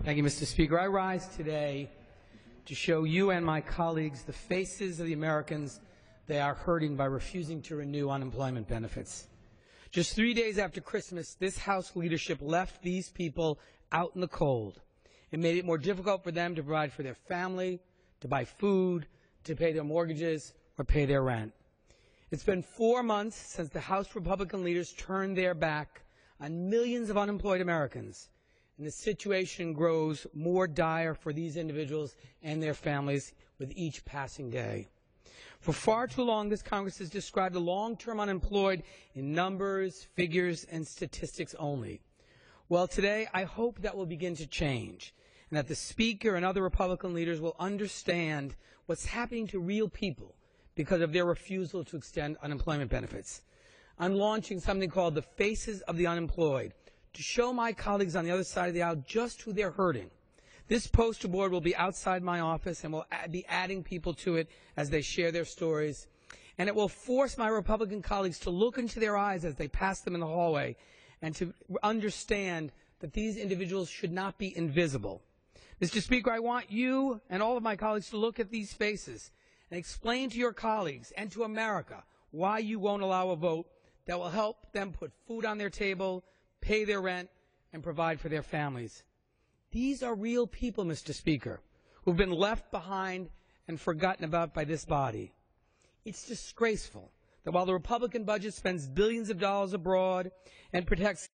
Thank you, Mr. Speaker. I rise today to show you and my colleagues the faces of the Americans they are hurting by refusing to renew unemployment benefits. Just 3 days after Christmas, this House leadership left these people out in the cold. It made it more difficult for them to provide for their family, to buy food, to pay their mortgages, or pay their rent. It's been 4 months since the House Republican leaders turned their back on millions of unemployed Americans, and the situation grows more dire for these individuals and their families with each passing day. For far too long, this Congress has described the long-term unemployed in numbers, figures, and statistics only. Well, today, I hope that will begin to change, and that the Speaker and other Republican leaders will understand what's happening to real people because of their refusal to extend unemployment benefits. I'm launching something called the Faces of the Unemployed to show my colleagues on the other side of the aisle just who they're hurting. This poster board will be outside my office, and we'll be adding people to it as they share their stories. And it will force my Republican colleagues to look into their eyes as they pass them in the hallway and to understand that these individuals should not be invisible. Mr. Speaker, I want you and all of my colleagues to look at these faces and explain to your colleagues and to America why you won't allow a vote that will help them put food on their table, pay their rent, and provide for their families. These are real people, Mr. Speaker, who've been left behind and forgotten about by this body. It's disgraceful that while the Republican budget spends billions of dollars abroad and protects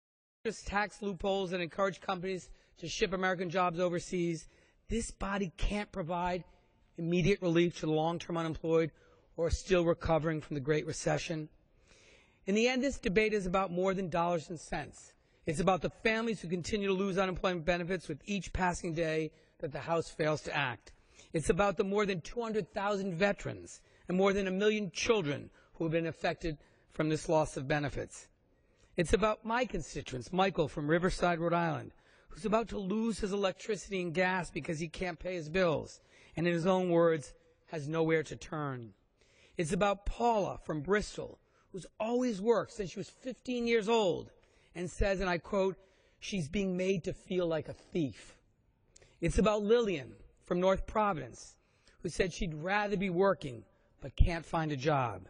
tax loopholes and encourage companies to ship American jobs overseas, this body can't provide immediate relief to the long-term unemployed or are still recovering from the Great Recession. In the end, this debate is about more than dollars and cents. It's about the families who continue to lose unemployment benefits with each passing day that the House fails to act. It's about the more than 200,000 veterans and more than 1 million children who have been affected from this loss of benefits. It's about my constituent, Michael from Riverside, Rhode Island, who's about to lose his electricity and gas because he can't pay his bills, and in his own words, has nowhere to turn. It's about Paula from Bristol, who's always worked since she was 15 years old, and says, and I quote, she's being made to feel like a thief. It's about Lillian from North Providence, who said she'd rather be working but can't find a job.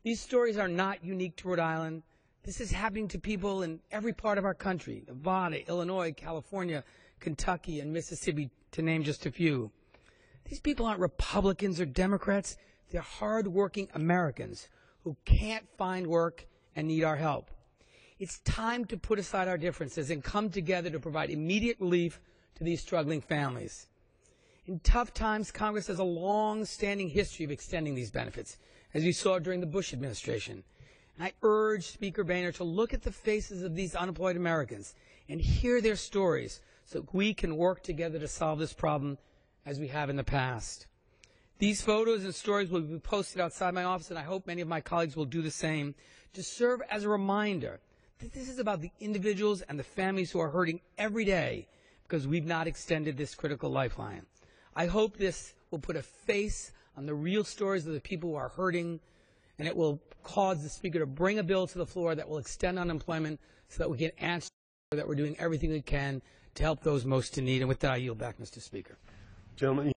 These stories are not unique to Rhode Island. This is happening to people in every part of our country, Nevada, Illinois, California, Kentucky, and Mississippi, to name just a few. These people aren't Republicans or Democrats. They're hard-working Americans who can't find work and need our help. It's time to put aside our differences and come together to provide immediate relief to these struggling families. In tough times, Congress has a long-standing history of extending these benefits, as we saw during the Bush administration. And I urge Speaker Boehner to look at the faces of these unemployed Americans and hear their stories so that we can work together to solve this problem as we have in the past. These photos and stories will be posted outside my office, and I hope many of my colleagues will do the same, to serve as a reminder that this is about the individuals and the families who are hurting every day because we've not extended this critical lifeline. I hope this will put a face on the real stories of the people who are hurting, and it will cause the Speaker to bring a bill to the floor that will extend unemployment so that we can answer that we're doing everything we can to help those most in need. And with that, I yield back, Mr. Speaker. Gentlemen.